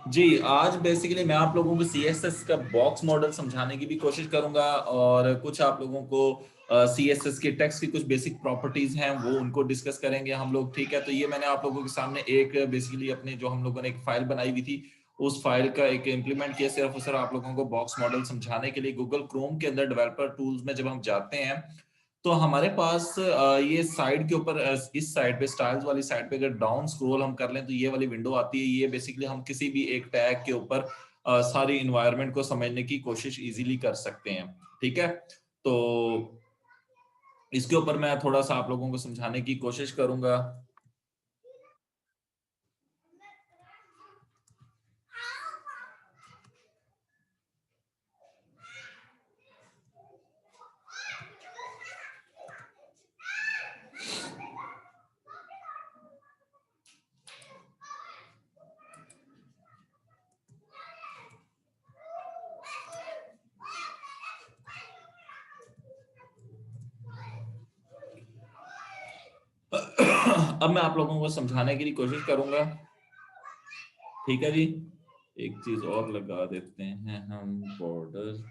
जी, आज बेसिकली मैं आप लोगों को सीएसएस का बॉक्स मॉडल समझाने की भी कोशिश करूँगा और कुछ आप लोगों को सीएसएस के टेक्स्ट की कुछ बेसिक प्रॉपर्टीज़ हैं, वो उनको डिस्कस करेंगे हम लोग, ठीक है? तो ये मैंने आप लोगों के सामने एक बेसिकली अपने जो हम लोगों ने एक फ़ाइल बनाई हुई थी, उस फ़ाइल का एक इम्प्लीमेंट किया सिर्फ़ और सिर्फ़ आप लोगों को बॉक्स मॉडल समझाने के लिए। गूगल क्रोम के अंदर डेवलपर टूल्स में जब हम जाते हैं, तो हमारे पास ये साइड के ऊपर इस साइड पे स्टाइल्स वाली साइड पे अगर डाउन स्क्रॉल हम कर लें तो ये वाली विंडो आती है। ये बेसिकली हम किसी भी एक टैग के ऊपर सारी एनवायरनमेंट को समझने की कोशिश इजीली कर सकते हैं। ठीक है? तो इसके ऊपर मैं थोड़ा-सा आप लोगों को समझाने की कोशिश करूँगा। अब मैं आप लोगों को समझाने की कोशिश करूँगा। ठीक है जी? एक चीज़ और लगा देते हैं हम बॉर्डर।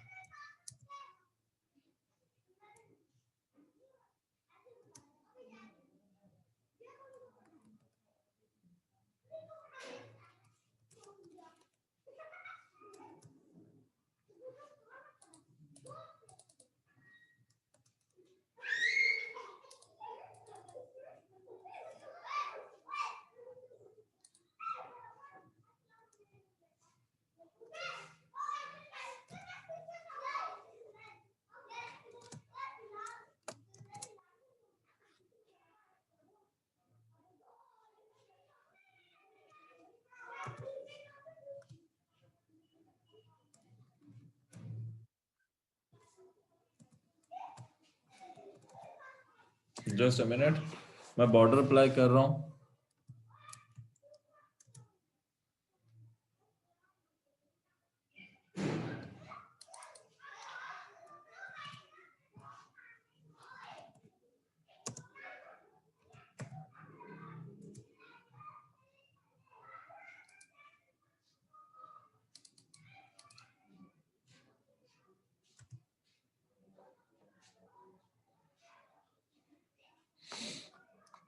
जस्ट अ मिनट, मैं बॉर्डर अप्लाई कर रहा हूँ।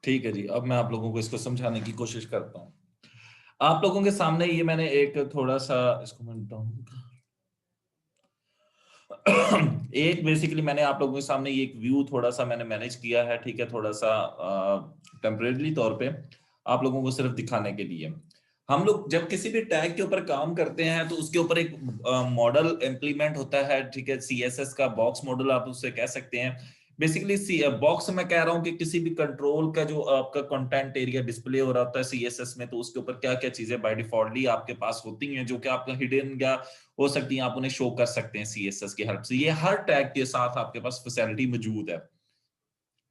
ठीक है जी, अब मैं आप लोगों को इसको समझाने की कोशिश करता हूँ। आप लोगों के सामने ये मैंने एक थोड़ा-सा इसको मैं डाउन एक बेसिकली मैंने आप लोगों के सामने ये एक व्यू थोड़ा-सा मैंने मैनेज किया है, ठीक है? थोड़ा-सा टेम्परेरीली तौर पे आप लोगों को सिर्फ दिखाने के लिए। हम लोग जब किसी भी टैग के ऊपर काम करते हैं, तो उसके ऊपर एक मॉडल इम्प्लीमेंट होता है, ठीक है? सीएसएस का बॉक्स मॉडल आप उसे कह सकते हैं। बेसिकली बॉक्स मैं कह रहा हूँ कि किसी भी कंट्रोल का जो आपका कंटेंट एरिया डिस्प्ले हो रहा होता है सीएसएस में, तो उसके ऊपर क्या-क्या चीज़ें बाय डिफ़ॉल्टली आपके पास होती हैं, जो कि आपका हिडन या हो सकती है आप उन्हें शो कर सकते हैं सीएसएस की हेल्प से। ये हर टैग के साथ आपके पास फैसिलिटी मौजूद है।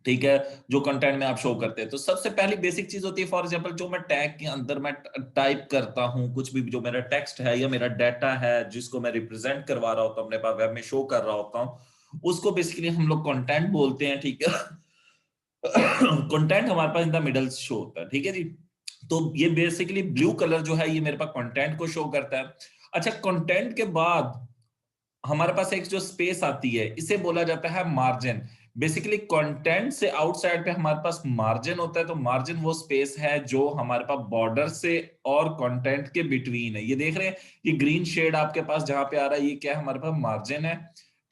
ठीक है, जो कंटेंट में आप शो करते हैं। तो सबसे पहली बेसिक चीज़ होती है फॉर एग्ज़ाम्पल जो मैं टैग के अंदर मैं टाइप करता हूँ, कुछ भी जो मेरा टेक्स्ट है या मेरा डाटा है, जिसको मैं रिप्रेज़ेंट करवा रहा होता हूँ, अपने पास वेब में शो कर रहा होता हूँ, उसको बेसिकली हम लोग कंटेंट बोलते हैं, ठीक है? कंटेंट हमारे पास इन द मिडल शो होता है, ठीक है जी? तो ये बेसिकली ब्लू कलर जो है, ये मेरे पास कंटेंट को शो करता है। अच्छा, कंटेंट के बाद हमारे पास एक जो स्पेस आती है, इसे बोला जाता है मार्जिन। बेसिकली कंटेंट से आउटसाइड पे हमारे पास मार्जिन होता है, तो मार्जिन वो स्पेस है जो हमारे पास बॉर्डर से और कंटेंट के बिटवीन है। ये देख रहे हैं, ये ग्रीन शेड आपके पास जहां पे आ रहा है, ये क्या है, हमारे पास मार्जिन है।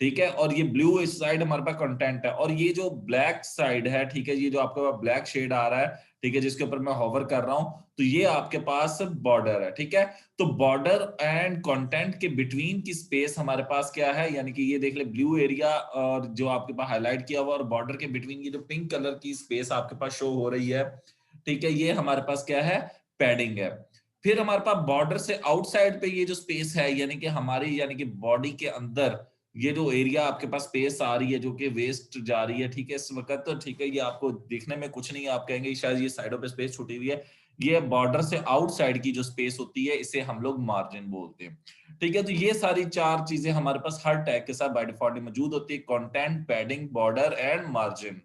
ठीक है, और ये ब्लू इस साइड हमारे पास कंटेंट है, और ये जो ब्लैक साइड है, ठीक है, ये जो आपके पास ब्लैक शेड आ रहा है, ठीक है, जिसके ऊपर मैं होवर कर रहा हूं, तो ये आपके पास बॉर्डर है। ठीक है, तो बॉर्डर एंड कंटेंट के बिटवीन की स्पेस हमारे पास क्या है, यानी कि ये देख ले ब्लू एरिया और जो आपके पास हाईलाइट किया हुआ, और बॉर्डर के बिटवीन ये जो पिंक कलर की स्पेस आपके पास शो हो रही है, ठीक है, ये हमारे पास क्या है, पैडिंग है। फिर हमारे पास बॉर्डर से आउटसाइड पे ये जो स्पेस है, यानी कि हमारी यानी कि बॉडी के अंदर ये जो एरिया आपके पास स्पेस आ रही है जो कि वेस्ट जा रही है, ठीक है, इस वक्त, तो ठीक है, ये आपको दिखने में कुछ नहीं है, आप कहेंगे शायद ये साइडों पे स्पेस छुटी हुई है। ये बॉर्डर से आउटसाइड की जो स्पेस होती है, इसे हम लोग मार्जिन बोलते हैं। ठीक है, तो ये सारी चार चीजें हमारे पास हर टैग के साथ बाय डिफॉल्ट मौजूद होती है, content, padding, border and margin.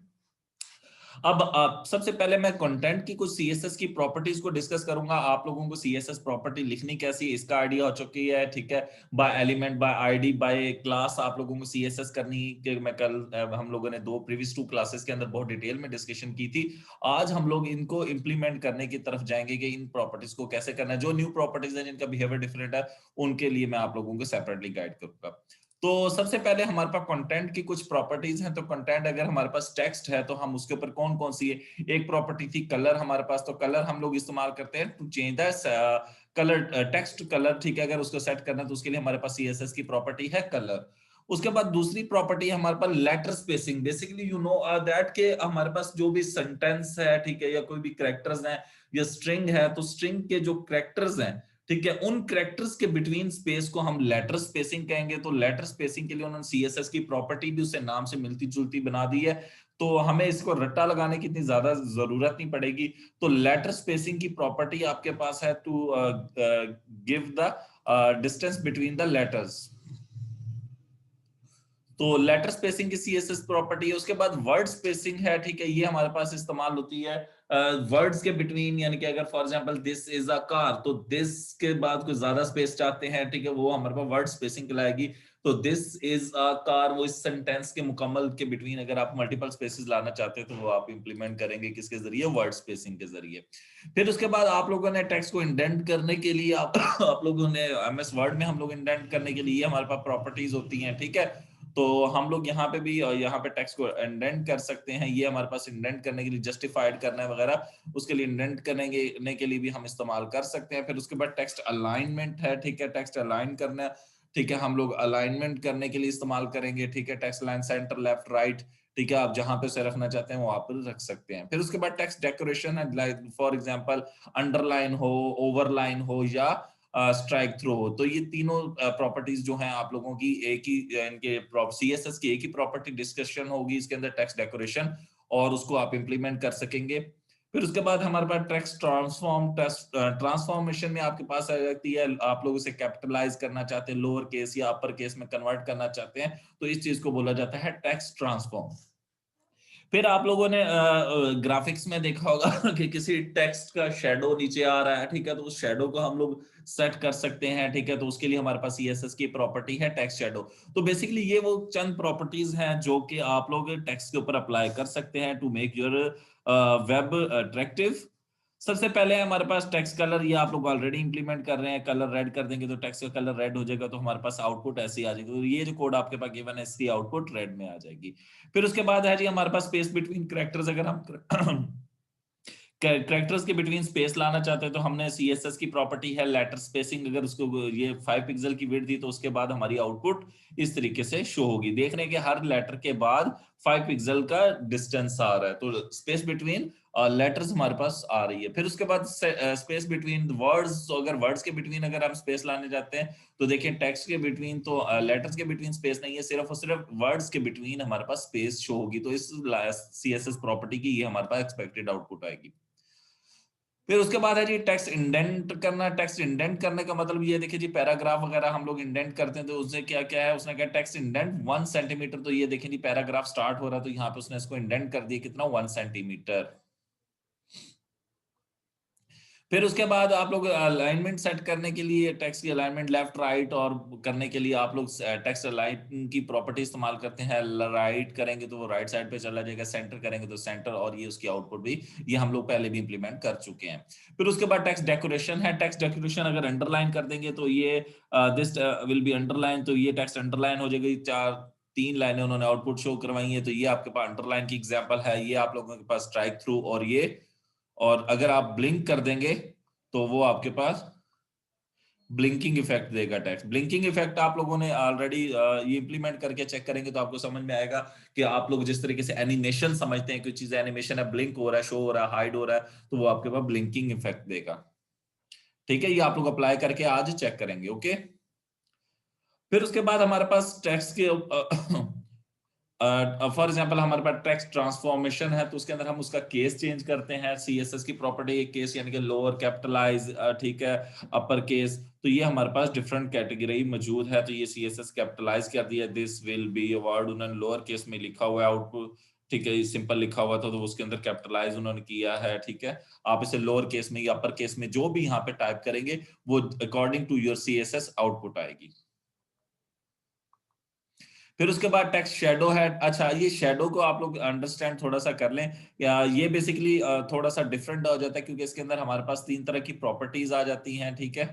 अब सबसे पहले मैं कंटेंट की कुछ सीएसएस की प्रॉपर्टीज को डिस्कस करूंगा, आप लोगों को सीएसएस प्रॉपर्टी लिखनी कैसी इसका आइडिया हो चुकी है, ठीक है। By element, by ID, by class आप लोगों को सीएसएस करनी कि मैं कल हम लोगों ने प्रीवियस 2 क्लासेस के अंदर बहुत डिटेल में डिस्कशन की थी। आज हम लोग इनको इंप्लीमेंट करने की तरफ जाएंगे कि इन प्रॉपर्टीज को कैसे करना है। जो न्यू प्रॉपर्टीज है जिनका बिहेवियर डिफरेंट है उनके लिए मैं आप लोगों को सेपरेटली गाइड करूंगा। तो सबसे पहले हमारे पास कंटेंट की कुछ प्रॉपर्टीज हैं। तो कंटेंट अगर हमारे पास टेक्स्ट है तो हम उसके ऊपर कौन कौन सी है, एक प्रॉपर्टी थी कलर हमारे पास। तो कलर हम लोग इस्तेमाल करते हैं to change the colour, text colour, ठीक है। अगर उसको सेट करना है तो उसके लिए हमारे पास सीएसएस की प्रॉपर्टी है कलर। उसके बाद दूसरी प्रॉपर्टी हमारे पास letter spacing. Basically you know that के हमारे पास जो भी सेंटेंस है, ठीक है, या कोई भी कैरेक्टर्स हैं या स्ट्रिंग है, तो स्ट्रिंग के जो कैरेक्टर्स हैं, ठीक है, उन कैरेक्टर्स के बिटवीन स्पेस को हम लेटर स्पेसिंग कहेंगे। तो लेटर स्पेसिंग के लिए उन्होंने सीएसएस की प्रॉपर्टी भी उससे नाम से मिलती जुलती बना दी है, तो हमें इसको रट्टा लगाने की इतनी ज्यादा जरूरत नहीं पड़ेगी। तो लेटर स्पेसिंग की प्रॉपर्टी आपके पास है to give the distance between the letters. तो लेटर स्पेसिंग की सीएसएस प्रॉपर्टी है। उसके बाद वर्ड स्पेसिंग है, ठीक है, ये हमारे पास इस्तेमाल होती है वर्ड्स के बिटवीन, यानी कि अगर for example this is a car, तो दिस के बाद कुछ ज्यादा स्पेस चाहते हैं, ठीक है, वो हमारे पास वर्ड स्पेसिंग कहलाएगी। तो दिस इज अ कार, वो इस सेंटेंस के मुकम्मल के बिटवीन अगर आप मल्टीपल स्पेसेस लाना चाहते हैं तो वो आप इंप्लीमेंट करेंगे किसके जरिए, वर्ड स्पेसिंग के जरिए। फिर उसके बाद आप लोगों ने टेक्स्ट को इंडेंट करने के लिए आप लोगों ने एमएस वर्ड में हम लोग इंडेंट करने के लिए हमारे पास प्रॉपर्टीज होती हैं, ठीक है। तो हम लोग यहाँ पे भी यहाँ पे टेक्स्ट को इंडेंट कर सकते हैं। ये हमारे पास इंडेंट करने के लिए, जस्टिफाइड करना है वगैरह, उसके लिए इंडेंट करने के लिए भी हम इस्तेमाल कर सकते हैं। फिर उसके बाद टेक्स्ट अलाइनमेंट है, ठीक है, टेक्स्ट अलाइन करना, ठीक है, हम लोग अलाइनमेंट करने के लिए इस्तेमाल करेंगे, ठीक है। Text line centre, left, right, ठीक है, आप जहां पे उसे रखना चाहते हैं वहां पर रख सकते हैं। फिर उसके बाद टेक्स्ट डेकोरेशन है, फॉर एग्जांपल अंडरलाइन हो, ओवरलाइन हो या स्ट्राइक थ्रू हो। तो ये तीनों प्रॉपर्टीज जो हैं आप लोगों की एक ही इनके सीएसएस की एक ही प्रॉपर्टी डिस्कशन होगी इसके अंदर, टेक्स्ट डेकोरेशन, और उसको आप इंप्लीमेंट कर सकेंगे। फिर उसके बाद हमारे पास टेक्स्ट ट्रांसफॉर्मेशन में आपके पास आ जाती है, आप लोग उसे कैपिटलाइज करना चाहते हैं, लोअर केस या अपर केस में कन्वर्ट करना चाहते हैं, तो इस चीज को बोला जाता है टेक्स्ट ट्रांसफॉर्म। फिर आप लोगों ने ग्राफिक्स में देखा होगा कि किसी टेक्स्ट का शेडो नीचे आ रहा है, ठीक है, तो उस शेडो को हम लोग सेट कर सकते हैं, ठीक है। तो उसके लिए हमारे पास सीएसएस की प्रॉपर्टी है टेक्स्ट शेडो। तो बेसिकली ये वो चंद प्रॉपर्टीज हैं जो कि आप लोग टेक्स्ट के ऊपर अप्लाई कर सकते हैं to make your web attractive. सबसे पहले हमारे पास टेक्स्ट कलर, ये आप लोग ऑलरेडी इंप्लीमेंट कर रहे हैं। कलर रेड कर देंगे तो टेक्स्ट का कलर रेड हो जाएगा, तो हमारे पास आउटपुट ऐसी आ जाएगी। तो ये जो कोड आपके पास गिवन है इसकी आउटपुट रेड में आ जाएगी। फिर उसके बाद है जी हमारे पास स्पेस बिटवीन कैरेक्टर्स। अगर हम कैरेक्टर्स के बिटवीन स्पेस लाना चाहते हैं तो हमने सीएसएस की प्रॉपर्टी है लेटर स्पेसिंग। अगर उसको ये 5 पिक्सल की विड्थ दी तो उसके बाद हमारी आउटपुट इस तरीके से शो होगी। देख रहे हैं कि हर लेटर के बाद 5 पिक्सल का डिस्टेंस आ रहा है, तो स्पेस बिटवीन लेटर्स हमारे पास आ रही है। फिर उसके बाद स्पेस बिटवीन वर्ड्स। तो अगर वर्ड्स के बिटवीन अगर हम स्पेस लाने जाते हैं तो देखिए टेक्स्ट के बिटवीन तो लेटर्स के बिटवीन स्पेस नहीं है, सिर्फ और सिर्फ वर्ड्स के बिटवीन हमारे पास स्पेस शो होगी। तो इस सीएसएस प्रॉपर्टी की ये हमारे पास एक्सपेक्टेड आउटपुट आएगी। फिर उसके बाद है जी टेक्स्ट इंडेंट करना। टेक्स्ट इंडेंट करने का मतलब ये देखिए जी, पैराग्राफ वगैरह हम लोग इंडेंट करते हैं तो उससे क्या क्या है, उसने कहा टेक्स्ट इंडेंट 1 सेंटीमीटर। तो ये देखिए जी पैराग्राफ स्टार्ट हो रहा है तो यहाँ पे उसने इसको इंडेंट कर दिया कितना, 1 सेंटीमीटर। फिर उसके बाद आप लोग अलाइनमेंट सेट करने के लिए टेक्स्ट की अलाइनमेंट लेफ्ट राइट और करने के लिए आप लोग टेक्स्ट अलाइन की प्रॉपर्टी इस्तेमाल करते हैं। राइट करेंगे तो वो राइट साइड पे चला जाएगा, सेंटर करेंगे तो सेंटर, और ये उसकी आउटपुट भी ये हम लोग पहले भी इंप्लीमेंट कर चुके हैं। फिर उसके बाद टेक्स्ट डेकोरेशन है। टेक्स्ट डेकोरेशन अगर अंडरलाइन कर देंगे तो ये दिस विल बी अंडरलाइन, तो ये टेक्स्ट अंडरलाइन हो जाएगी। 3 लाइनें उन्होंने आउटपुट शो करवाई है, तो ये आपके पास अंडरलाइन की एग्जाम्पल है। ये आप लोगों के पास स्ट्राइक थ्रू और ये, और अगर आप ब्लिंक कर देंगे तो वो आपके पास ब्लिंकिंग इफेक्ट देगा। टेक्स्ट ब्लिंकिंग इफेक्ट आप लोगों ने ऑलरेडी ये इंप्लीमेंट करके चेक करेंगे तो आपको समझ में आएगा कि आप लोग जिस तरीके से एनिमेशन समझते हैं, कोई चीज एनिमेशन है, ब्लिंक हो रहा है, शो हो रहा है, हाइड हो रहा है, तो वो आपके पास ब्लिंकिंग इफेक्ट देगा। ठीक है, ये आप लोग अप्लाई करके आज चेक करेंगे। ओके, फिर उसके बाद हमारे पास टेक्स्ट के फॉर एग्जांपल हमारे पास टेक्स्ट ट्रांसफॉर्मेशन है, तो उसके अंदर हम उसका केस चेंज करते हैं। सीएसएस की प्रॉपर्टी एक केस, यानी कि लोअर कैपिटलाइज, ठीक है, अपर केस। तो ये हमारे पास डिफरेंट कैटेगरी मौजूद है। तो ये सीएसएस कैपिटलाइज कर दिया, this will be a word, उन्होंने लोअर केस में लिखा हुआ है आउटपुट, ठीक है, सिंपल लिखा हुआ था तो उसके अंदर कैपिटलाइज उन्होंने किया है, ठीक है। आप इसे लोअर केस में या अपर केस में जो भी यहाँ पे टाइप करेंगे वो according to your CSS output आएगी। फिर उसके बाद टेक्स्ट शेडो है। अच्छा, ये शेडो को आप लोग अंडरस्टैंड थोड़ा सा कर लें, या ये बेसिकली थोड़ा सा डिफरेंट हो जाता है क्योंकि इसके अंदर हमारे पास 3 तरह की प्रॉपर्टीज आ जाती हैं, ठीक है।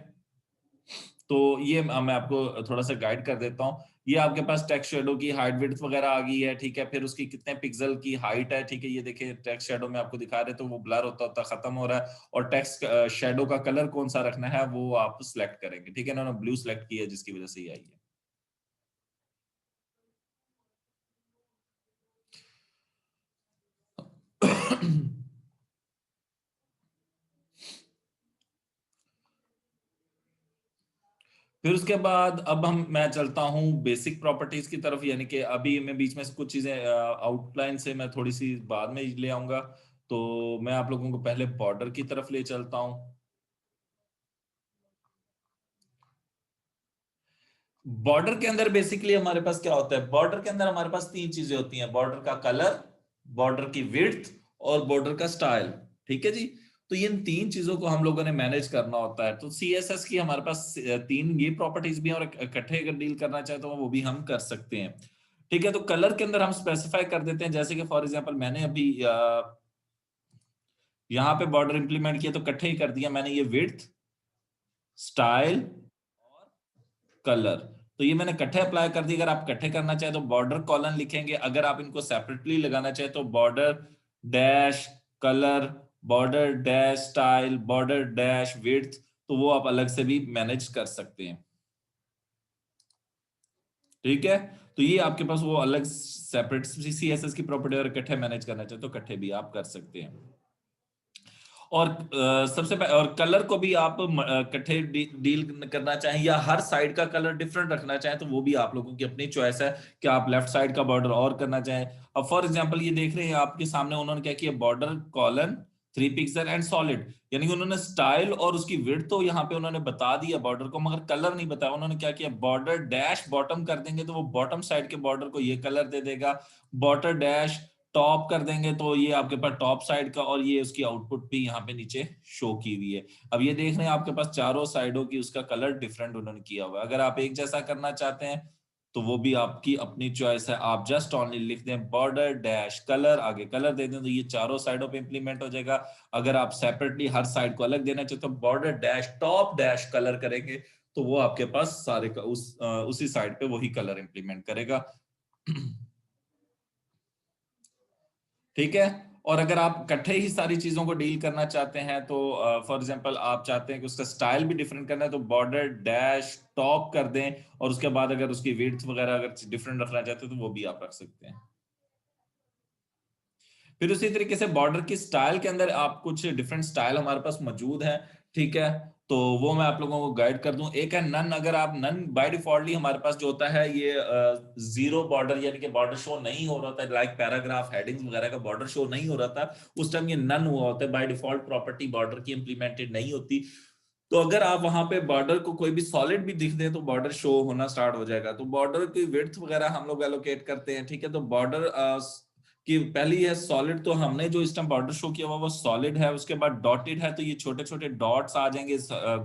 तो ये मैं आपको थोड़ा सा गाइड कर देता हूँ। ये आपके पास टेक्स्ट शेडो की हाइट विड्थ वगैरह आ गई है, ठीक है। फिर उसकी कितने पिक्सल की हाइट है, ठीक है। ये देखिए टेक्स्ट शेडो में आपको दिखा रहे तो वो ब्लर होता होता खत्म हो रहा है, और टेक्स्ट शेडो का कलर कौन सा रखना है वो आप सिलेक्ट करेंगे, ठीक है। इन्होंने ब्लू सिलेक्ट किया जिसकी वजह से ये आई है। फिर उसके बाद अब मैं चलता हूँ बेसिक प्रॉपर्टीज की तरफ, यानी कि अभी मैं बीच में से कुछ चीजें आउटलाइन से मैं थोड़ी सी बाद में ले आऊंगा। तो मैं आप लोगों को पहले बॉर्डर की तरफ ले चलता हूँ। बॉर्डर के अंदर बेसिकली हमारे पास क्या होता है, बॉर्डर के अंदर हमारे पास 3 चीजें होती हैं, बॉर्डर का कलर, बॉर्डर की विड्थ और बॉर्डर का स्टाइल, ठीक है जी। तो इन 3 चीजों को हम लोगों ने मैनेज करना होता है। तो सीएसएस की हमारे पास 3 ये प्रॉपर्टीज भी हैं, और इकट्ठे अगर डील करना चाहे तो वो भी हम कर सकते हैं, ठीक है। तो कलर के अंदर हम स्पेसिफाई कर देते हैं, जैसे कि फॉर एग्जांपल मैंने अभी यहाँ पे बॉर्डर इंप्लीमेंट किया तो इकट्ठे ही कर दिया मैंने, ये विड्थ, स्टाइल और कलर। तो ये मैंने इकट्ठे अप्लाई कर दी। अगर आप इकट्ठे करना चाहे तो बॉर्डर कॉलन लिखेंगे, अगर आप इनको सेपरेटली लगाना चाहे तो border dash colour, border dash style, border dash width, तो वो आप अलग से भी मैनेज कर सकते हैं, ठीक है। तो ये आपके पास वो अलग सेपरेट सीएसएस की प्रॉपर्टी, और इकट्ठे मैनेज करना चाहे तो इकट्ठे भी आप कर सकते हैं। और सबसे पहले, और कलर को भी आप इकट्ठे डील करना चाहें या हर साइड का कलर डिफरेंट रखना चाहें तो वो भी आप लोगों की अपनी चॉइस है कि आप लेफ्ट साइड का बॉर्डर और करना चाहें। अब फॉर एग्जांपल ये देख रहे हैं आपके सामने, उन्होंने क्या किया, border colon 3 pixel and solid, यानी कि उन्होंने स्टाइल और उसकी विड्थ तो यहाँ पे उन्होंने बता दिया बॉर्डर को, मगर कलर नहीं बताया। उन्होंने क्या किया, बॉर्डर डैश बॉटम कर देंगे तो वो बॉटम साइड के बॉर्डर को ये कलर दे देगा, बॉर्डर डैश टॉप कर देंगे तो ये आपके पास टॉप साइड का, और ये उसकी आउटपुट भी यहाँ पे नीचे शो की हुई है। अब ये देख रहे हैं आपके पास चारों साइडों की उसका कलर डिफरेंट उन्होंने किया हुआ है। अगर आप एक जैसा करना चाहते हैं तो वो भी आपकी अपनी चॉइस है, आप जस्ट ओनली लिख दें बॉर्डर डैश कलर, आगे कलर दे दें तो ये चारों साइडों पे इंप्लीमेंट हो जाएगा। अगर आप सेपरेटली हर साइड को अलग देना चाहते तो border dash top dash colour करेंगे तो वो आपके पास सारे का उसी साइड पे वही कलर इंप्लीमेंट करेगा। ठीक है। और अगर आप इकट्ठे ही सारी चीजों को डील करना चाहते हैं तो फॉर एग्जांपल आप चाहते हैं कि उसका स्टाइल भी डिफरेंट करना है तो बॉर्डर डैश टॉप कर दें, और उसके बाद अगर उसकी विड्थ वगैरह अगर डिफरेंट रखना चाहते हैं तो वो भी आप रख सकते हैं। फिर उसी तरीके से बॉर्डर की स्टाइल के अंदर आप कुछ डिफरेंट स्टाइल हमारे पास मौजूद है, ठीक है। तो वो मैं आप लोगों को गाइड कर दूं। एक है नन, अगर आप नन बाय डिफॉल्टली हमारे पास जो होता है ये जीरो बॉर्डर, यानी कि बॉर्डर शो नहीं हो रहा था, लाइक पैराग्राफ हेडिंग्स वगैरह का बॉर्डर शो नहीं हो रहा था उस टाइम, ये नन हुआ होता है। बाय डिफॉल्ट प्रॉपर्टी बॉर्डर की इंप्लीमेंटेड नहीं होती। तो अगर आप वहां पे बॉर्डर को कोई भी सॉलिड भी दिख दे तो बॉर्डर शो होना स्टार्ट हो जाएगा। तो बॉर्डर की विड्थ वगैरह हम लोग एलोकेट करते हैं, ठीक है। तो बॉर्डर कि पहली है सॉलिड, तो हमने जो इस टाइम बॉर्डर शो किया हुआ वो सॉलिड है। उसके बाद डॉटेड है तो ये छोटे छोटे डॉट्स आ जाएंगे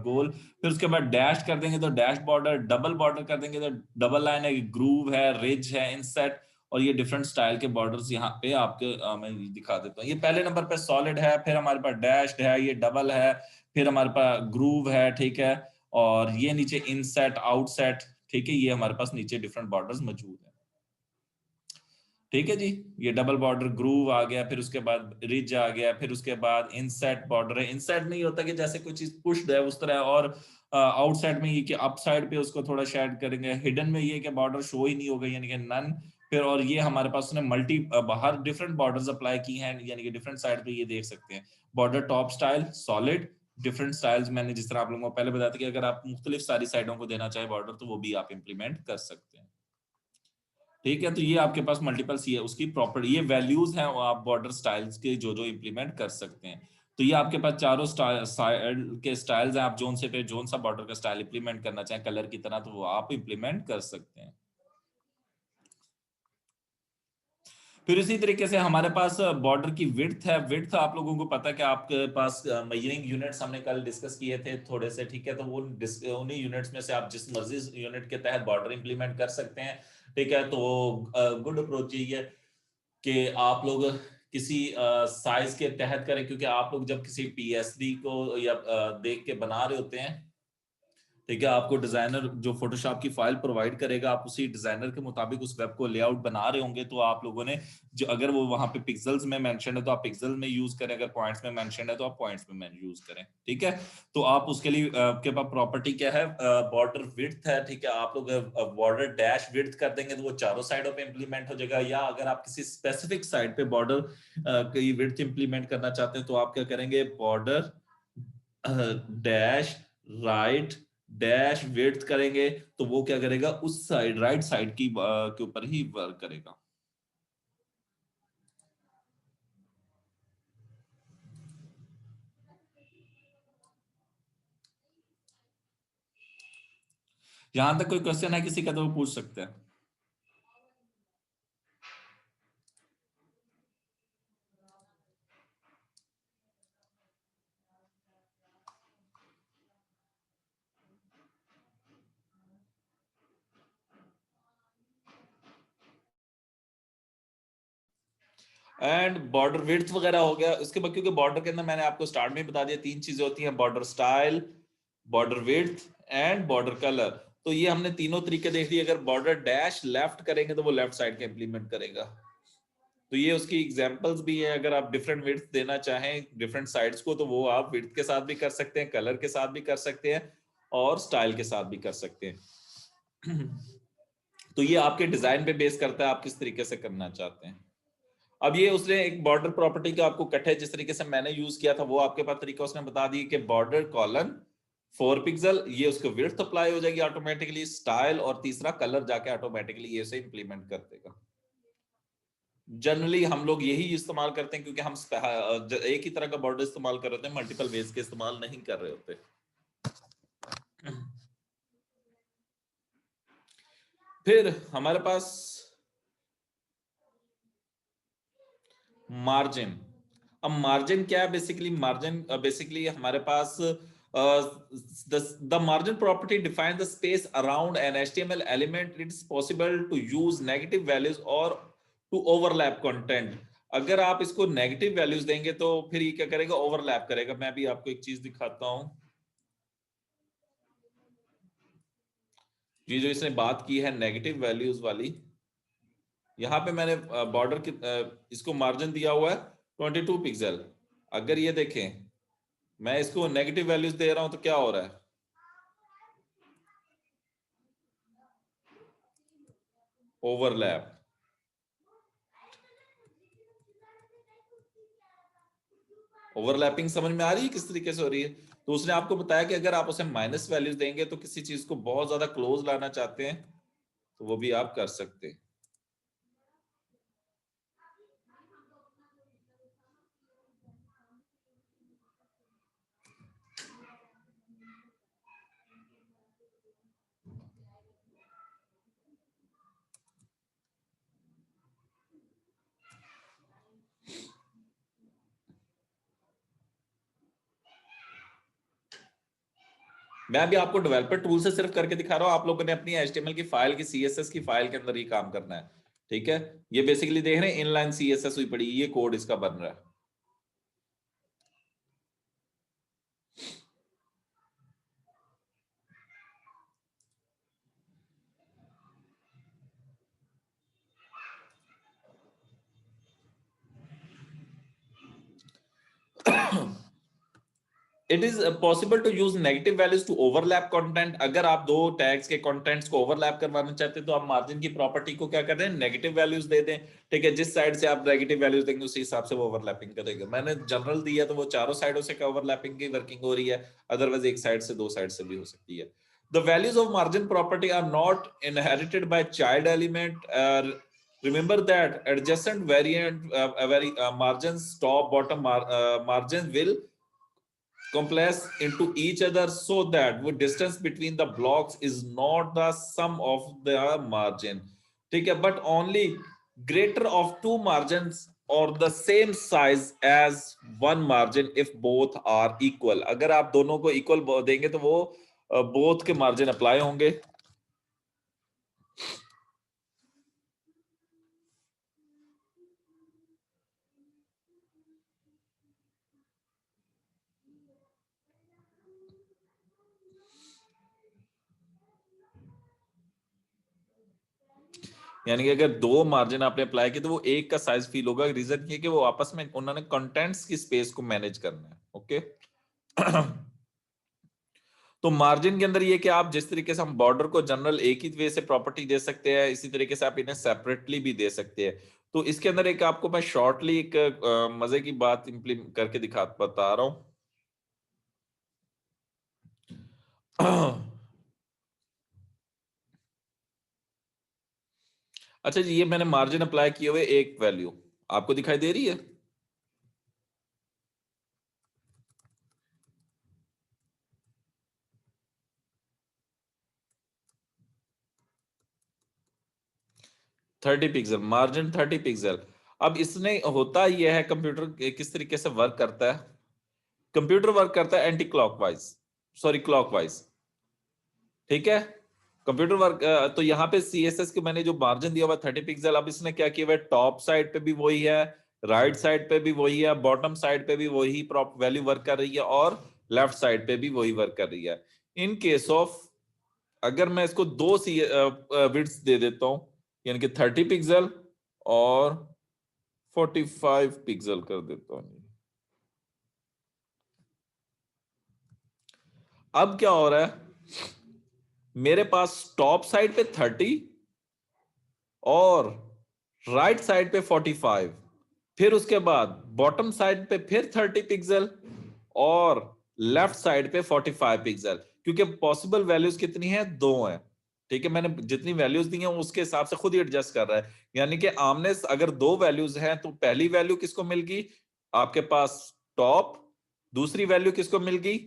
गोल। फिर उसके बाद डैश कर देंगे तो डैश बॉर्डर, डबल बॉर्डर कर देंगे तो डबल लाइन है, ग्रूव है, रिज है, इनसेट, और ये डिफरेंट स्टाइल के बॉर्डर्स यहाँ पे आपके मैं दिखा देता हूँ। ये पहले नंबर पे सॉलिड है, फिर हमारे पास डैश्ड है, ये डबल है, फिर हमारे पास ग्रूव है, ठीक है। और ये नीचे इनसेट आउटसेट, ठीक है। ये हमारे पास नीचे डिफरेंट बॉर्डर्स मौजूद है, ठीक है जी। ये डबल बॉर्डर ग्रूव आ गया, फिर उसके बाद रिज आ गया, फिर उसके बाद इनसेट बॉर्डर है। इनसेट नहीं होता कि जैसे कोई चीज पुश्ड है उस तरह, और आउटसाइड में ये कि अप साइड पे उसको थोड़ा शेड करेंगे। हिडन में ये कि बॉर्डर शो ही नहीं होगा, यानी कि नन। फिर और ये हमारे पास उसने मल्टी बाहर डिफरेंट बॉर्डर्स अप्लाई की हैं, यानी कि डिफरेंट साइड पे ये देख सकते हैं। Border top style solid, different styles मैंने जिस तरह आप लोगों को पहले बताया था कि अगर आप मुख्तलिफ सारी साइडों को देना चाहे बॉर्डर तो वो भी आप इंप्लीमेंट कर सकते हैं, ठीक है। तो ये आपके पास मल्टीपल सी है उसकी प्रॉपर्टी, ये वैल्यूज हैं वो आप बॉर्डर स्टाइल्स के जो जो इंप्लीमेंट कर सकते हैं। तो ये आपके पास चारों स्टाइल के स्टाइल्स हैं, आप जोन से पे जोन सा बॉर्डर का स्टाइल इंप्लीमेंट करना चाहें कलर की तरह तो वो आप इंप्लीमेंट कर सकते हैं। फिर इसी तरीके से हमारे पास बॉर्डर की विड्थ है। विड्थ आप लोगों को पता है कि आपके पास मेजरिंग यूनिट्स हमने कल डिस्कस किए थे थोड़े से, ठीक है। तो वो उन्हीं यूनिट्स में से आप जिस मर्जी यूनिट के तहत बॉर्डर इंप्लीमेंट कर सकते हैं, ठीक है। तो गुड अप्रोच यही है कि आप लोग किसी साइज के तहत करें, क्योंकि आप लोग जब किसी पीएसडी को या देख के बना रहे होते हैं, ठीक है, आपको डिजाइनर जो फोटोशॉप की फाइल प्रोवाइड करेगा, आप उसी डिजाइनर के मुताबिक उस वेब को लेआउट बना रहे होंगे। तो आप लोगों ने जो, अगर वो वहां पे पिक्सेल्स में मेंशन है तो आप पिक्सल में यूज करें, अगर पॉइंट्स में मेंशन है तो आप पॉइंट्स में यूज करें, ठीक है। तो आप उसके लिए आपके पास प्रॉपर्टी क्या है, बॉर्डर विड्थ है, ठीक है। आप लोग बॉर्डर डैश विड्थ कर देंगे तो वो चारों साइडों पे इंप्लीमेंट हो जाएगा। या अगर आप किसी स्पेसिफिक साइड पे बॉर्डर की विड्थ इंप्लीमेंट करना चाहते हैं तो आप क्या करेंगे, border dash right dash width करेंगे, तो वो क्या करेगा, उस साइड राइट साइड की के ऊपर ही वर्क करेगा। यहां तक कोई क्वेश्चन है किसी का तो वो पूछ सकते हैं। एंड बॉर्डर विड्थ वगैरह हो गया। उसके बाद क्योंकि बॉर्डर के अंदर मैंने आपको स्टार्ट में बता दिया तीन चीजें होती हैं, border style, border width and border colour. तो ये हमने तीनों तरीके देख लिए। अगर बॉर्डर डैश लेफ्ट करेंगे तो वो लेफ्ट साइड के इंप्लीमेंट करेगा। तो ये उसकी एग्जांपल्स भी है। अगर आप डिफरेंट विड्थ देना चाहें डिफरेंट साइड्स को, तो वो आप विड्थ के साथ भी कर सकते हैं, कलर के साथ भी कर सकते हैं और स्टाइल के साथ भी कर सकते हैं। तो ये आपके डिजाइन पे बेस करता है आप किस तरीके से करना चाहते हैं। अब ये उसने एक बॉर्डर प्रॉपर्टी का आपको कट है जिस तरीके से मैंने यूज किया था, वो आपके पास तरीका उसने बता दी कि बॉर्डर कॉलन 4 पिक्सल, ये उसको विड्थ अप्लाई हो जाएगी ऑटोमेटिकली, स्टाइल और तीसरा कलर जाके ऑटोमेटिकली ये से इंप्लीमेंट कर देगा। जनरली हम लोग यही इस्तेमाल करते हैं क्योंकि हम एक ही तरह का बॉर्डर इस्तेमाल कर रहे होते हैं, मल्टीपल वेज के इस्तेमाल नहीं कर रहे होते। फिर हमारे पास मार्जिन। अब मार्जिन क्या है, बेसिकली मार्जिन बेसिकली हमारे पास the margin property defines the space around an HTML element. It's possible to use negative values or to overlap content. अगर आप इसको नेगेटिव वैल्यूज देंगे तो फिर ये क्या करेगा, ओवरलैप करेगा। मैं भी आपको एक चीज दिखाता हूं। ये जो इसने बात की है नेगेटिव वैल्यूज वाली, यहाँ पे मैंने बॉर्डर की इसको मार्जिन दिया हुआ है 22 पिक्सल। अगर ये देखें मैं इसको नेगेटिव वैल्यूज दे रहा हूं तो क्या हो रहा है, ओवरलैप। ओवरलैपिंग समझ में आ रही है किस तरीके से हो रही है। तो उसने आपको बताया कि अगर आप उसे माइनस वैल्यूज देंगे तो किसी चीज को बहुत ज्यादा क्लोज लाना चाहते हैं तो वो भी आप कर सकते हैं। मैं भी आपको डेवलपर टूल से सिर्फ करके दिखा रहा हूं, आप लोगों ने अपनी HTML की फाइल की CSS की फाइल के अंदर ही काम करना है, ठीक है। ये बेसिकली देख रहे हैं इनलाइन CSS हुई पड़ी, ये कोड इसका बन रहा है। It is possible to use negative values to overlap content. अगर आप दो टैग्स के कंटेंट्स को ओवरलैप करवाना चाहते हैं तो आप मार्जिन की प्रॉपर्टी को क्या कर रहे हैं, नेगेटिव वैल्यूज दे दें, ठीक है। जिस साइड से आप नेगेटिव वैल्यूज देंगे उसी हिसाब से वो ओवरलैपिंग करेगा। मैंने जनरल दिया तो वो चारों साइडों से ओवरलैपिंग की वर्किंग हो रही है, अदरवाइज एक साइड से दो साइड से भी हो सकती है। The values of margin property are not inherited by child element. Remember that adjacent margins, top bottom margins will compress into each other so that the distance between the blocks is not the sum of the margin, ठीक है, but only greater of two margins or the same size as one margin if both are equal। अगर आप दोनों को equal देंगे तो वो both के मार्जिन अप्लाई होंगे। यानी कि अगर दो मार्जिन आपने अप्लाई किए तो वो एक का साइज फील होगा। रीजन ये कि वो आपस में उन्होंने कंटेंट्स की स्पेस को मैनेज करना है। ओके तो मार्जिन के अंदर ये कि आप जिस तरीके से हम बॉर्डर को जनरल एक ही वे से प्रॉपर्टी दे सकते हैं, इसी तरीके से आप इन्हें सेपरेटली भी दे सकते हैं। तो इसके अंदर एक आपको मैं शॉर्टली एक मजे की बात इंप्लीमेंट करके बता रहा हूं। अच्छा जी, ये मैंने मार्जिन अप्लाई किए हुए एक वैल्यू आपको दिखाई दे रही है। 30 पिक्सल मार्जिन 30 पिक्सल। अब इसने होता यह है, कंप्यूटर किस तरीके से वर्क करता है। कंप्यूटर वर्क करता है एंटी क्लॉकवाइज, सॉरी क्लॉकवाइज। ठीक है, कंप्यूटर वर्क तो यहाँ पे सीएसएस के मैंने जो मार्जिन दिया हुआ 30 पिक्सल, अब इसने क्या किया हुआ है, टॉप साइड पे भी वही है, राइट साइड पे भी वही है, बॉटम साइड पे भी वही वैल्यू वर्क कर रही है और लेफ्ट साइड पे भी वही वर्क कर रही है। इन केस ऑफ अगर मैं इसको दो सी विड्थ दे देता हूं, यानी कि 30 पिक्सल और 45 पिक्सल कर देता हूं, अब क्या हो रहा है, मेरे पास टॉप साइड पे 30 और राइट साइड पे 45, फिर उसके बाद बॉटम साइड पे फिर 30 पिक्सल और लेफ्ट साइड पे 45 पिक्सल। क्योंकि पॉसिबल वैल्यूज कितनी है, दो है। ठीक है, मैंने जितनी वैल्यूज दी हैं उसके हिसाब से खुद ही एडजस्ट कर रहा है। यानी कि आमने अगर दो वैल्यूज हैं तो पहली वैल्यू किसको मिल गई, आपके पास टॉप, दूसरी वैल्यू किसको मिल गई,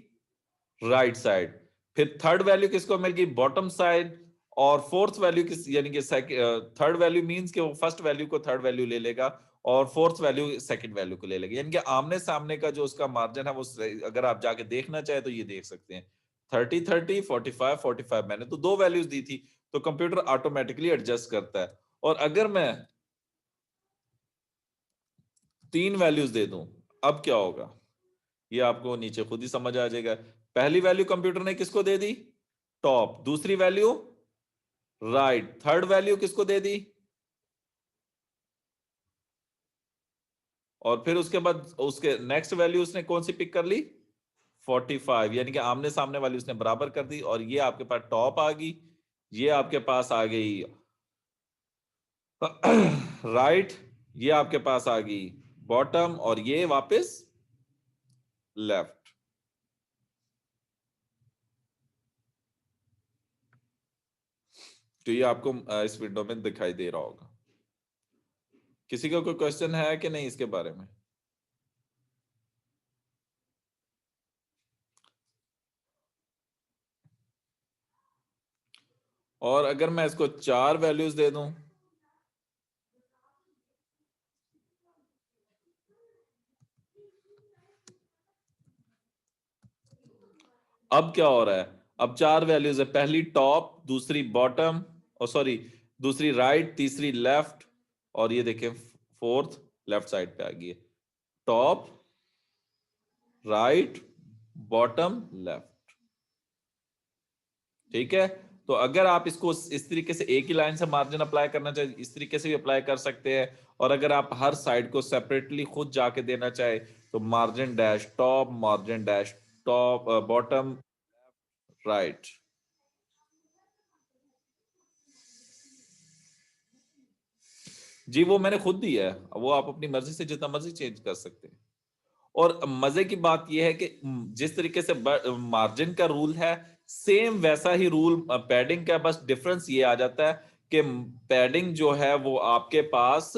राइट साइड, फिर थर्ड वैल्यू किसको मिल गई, बॉटम साइड, और फोर्थ वैल्यू किस, यानी कि थर्ड वैल्यू मींस कि वो फर्स्ट वैल्यू को थर्ड वैल्यू ले लेगा और फोर्थ वैल्यू सेकंड वैल्यू को ले लेगा। यानी कि आमने सामने का जो उसका मार्जिन है वो अगर आप जाके देखना चाहे तो ये देख सकते हैं, 30 30 45 45। मैंने तो दो वैल्यूज दी थी तो कंप्यूटर ऑटोमेटिकली एडजस्ट करता है। और अगर मैं तीन वैल्यूज दे दूं, अब क्या होगा, ये आपको नीचे खुद ही समझ आ जाएगा। पहली वैल्यू कंप्यूटर ने किसको दे दी, टॉप, दूसरी वैल्यू राइट, थर्ड वैल्यू किसको दे दी, और फिर उसके बाद उसके नेक्स्ट वैल्यू उसने कौन सी पिक कर ली, 45। यानी कि आमने सामने वाली उसने बराबर कर दी और ये आपके पास टॉप आ गई, ये आपके पास आ गई राइट, ये आपके पास आ गई बॉटम, और ये वापस लेफ्ट। तो ये आपको इस विंडो में दिखाई दे रहा होगा। किसी का कोई क्वेश्चन है कि नहीं इसके बारे में। और अगर मैं इसको चार वैल्यूज दे दूं, अब क्या हो रहा है, अब चार वैल्यूज है, पहली टॉप, दूसरी बॉटम, और सॉरी दूसरी राइट, तीसरी लेफ्ट, और ये देखें फोर्थ लेफ्ट साइड पे आ गई है, टॉप राइट बॉटम लेफ्ट। ठीक है, तो अगर आप इसको इस तरीके से एक ही लाइन से मार्जिन अप्लाई करना चाहे इस तरीके से भी अप्लाई कर सकते हैं, और अगर आप हर साइड को सेपरेटली खुद जाके देना चाहे तो margin dash top, margin dash top bottom right. जी वो मैंने खुद दी है, वो आप अपनी मर्जी से जितना मर्जी चेंज कर सकते हैं। और मजे की बात यह है कि जिस तरीके से मार्जिन का रूल है सेम वैसा ही रूल पैडिंग का, बस डिफरेंस ये आ जाता है कि पैडिंग जो है वो आपके पास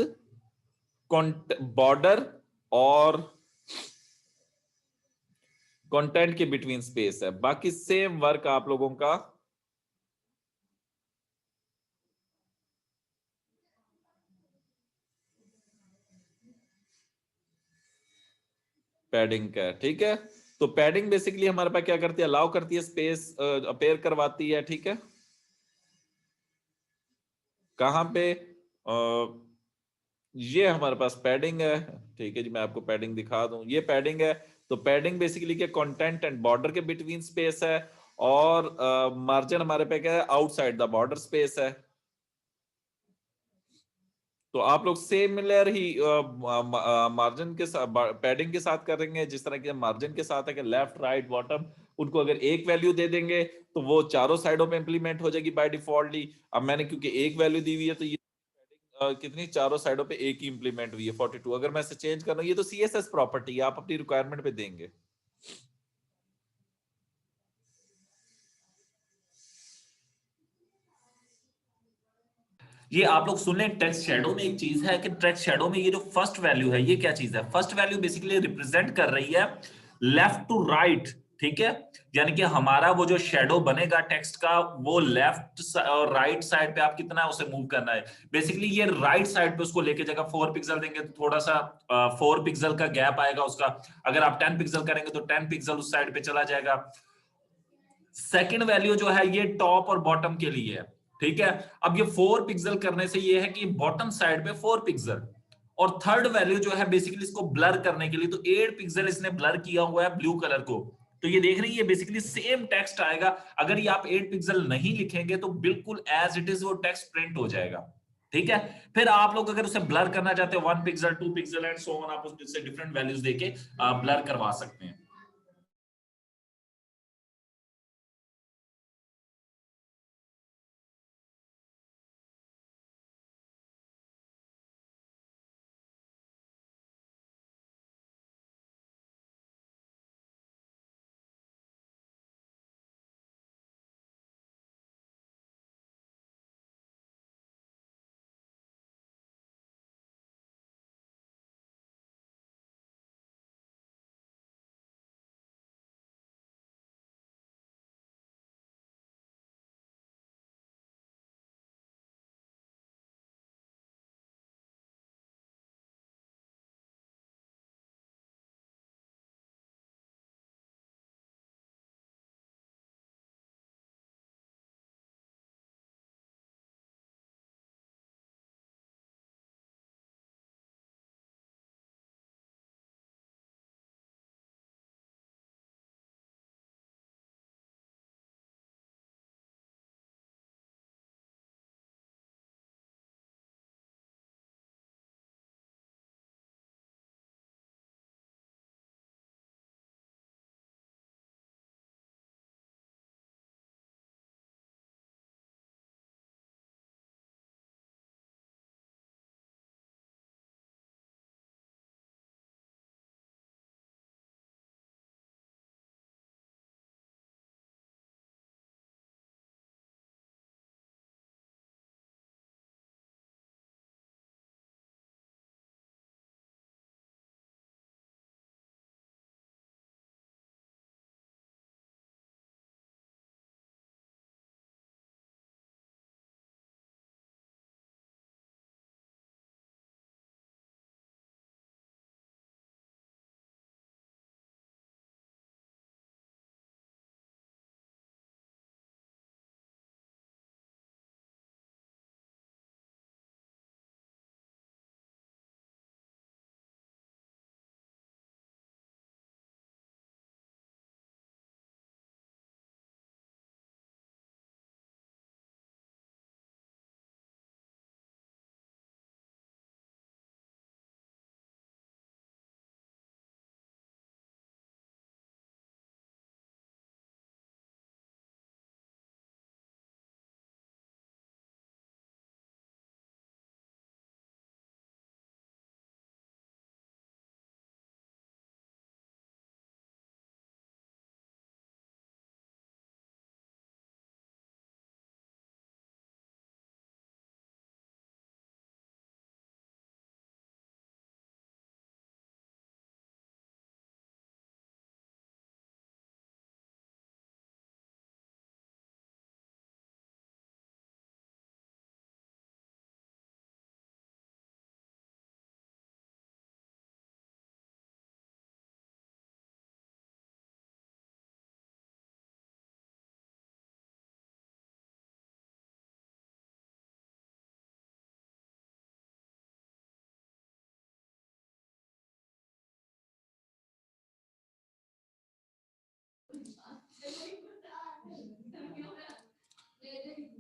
बॉर्डर और कंटेंट के बिटवीन स्पेस है, बाकी सेम वर्क आप लोगों का पैडिंग का, ठीक है। तो पैडिंग बेसिकली हमारे पास क्या करती है, अलाउ करती है स्पेस अपेयर करवाती है, ठीक है। कहां पे, ये हमारे पास पैडिंग है, ठीक है जी। मैं आपको पैडिंग दिखा दूं, ये पैडिंग है। तो पैडिंग बेसिकली क्या, कंटेंट एंड बॉर्डर के बिटवीन स्पेस है, और मार्जिन हमारे पे क्या है, आउटसाइड द बॉर्डर स्पेस है। तो आप लोग सिमिलर ही मार्जिन के साथ, पैडिंग के साथ करेंगे, जिस तरह के मार्जिन के साथ है कि लेफ्ट राइट बॉटम, उनको अगर एक वैल्यू दे देंगे तो वो चारों साइडों पे इंप्लीमेंट हो जाएगी बाय डिफॉल्टली। अब मैंने क्योंकि एक वैल्यू दी हुई है, तो ये कितनी, चारों साइडों पे एक ही इंप्लीमेंट हुई है 42। अगर मैं इसे चेंज कर रहा हूं, ये तो सीएसएस प्रॉपर्टी है, आप अपनी रिक्वायरमेंट पे देंगे। ये आप लोग सुन लें, टेक्स्ट शैडो में एक चीज है कि टेक्स्ट शैडो में ये जो फर्स्ट वैल्यू है, ये क्या चीज है, फर्स्ट वैल्यू बेसिकली रिप्रेजेंट कर रही है लेफ्ट टू राइट, ठीक है। यानी कि हमारा वो जो शैडो बनेगा टेक्स्ट का, वो लेफ्ट और राइट साइड पे आप कितना है उसे मूव करना है। बेसिकली ये राइट साइड पे उसको लेके जाएगा। 4 पिक्सल देंगे तो थोड़ा सा 4 पिक्सल का गैप आएगा उसका। अगर आप 10 पिक्सल करेंगे तो 10 पिक्सल उस साइड पे चला जाएगा। सेकंड वैल्यू जो है ये टॉप और बॉटम के लिए है, ठीक है। अब ये 4 पिक्सल करने से ये है कि बॉटम साइड पे 4 पिक्सल, और थर्ड वैल्यू जो है बेसिकली इसको ब्लर करने के लिए, तो 8 पिक्सल इसने ब्लर किया हुआ है ब्लू कलर को। तो ये देख रही है बेसिकली सेम टेक्स्ट आएगा। अगर ये आप 8 पिक्सल नहीं लिखेंगे तो बिल्कुल एज इट इज वो टेक्स्ट प्रिंट हो जाएगा, ठीक है। फिर आप लोग अगर उसे ब्लर करना चाहते हो 1 pixel 2 pixel and so on, आप उससे डिफरेंट वैल्यूज देके ब्लर करवा सकते हैं।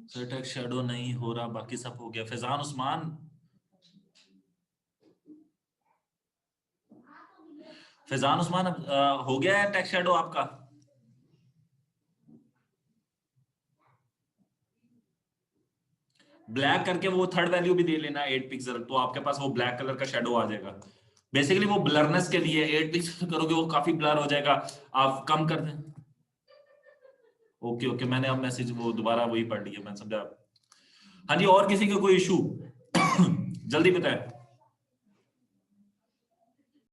सर टेक्स्ट शैडो नहीं हो रहा, बाकी सब हो गया। फैजान उस्मान, फैजान उस्मान हो गया है टेक्स्ट शैडो आपका? ब्लैक करके वो थर्ड वैल्यू भी दे लेना 8 पिक्सल, तो आपके पास वो ब्लैक कलर का शेडो आ जाएगा। बेसिकली वो ब्लरनेस के लिए 8 पिक्सल करोगे वो काफी ब्लर हो जाएगा, आप कम कर दें। ओके ओके, मैंने अब मैसेज वो दोबारा वही पढ़ लिया, मैं समझा। हाँ जी, और किसी का कोई इशू जल्दी बताएं।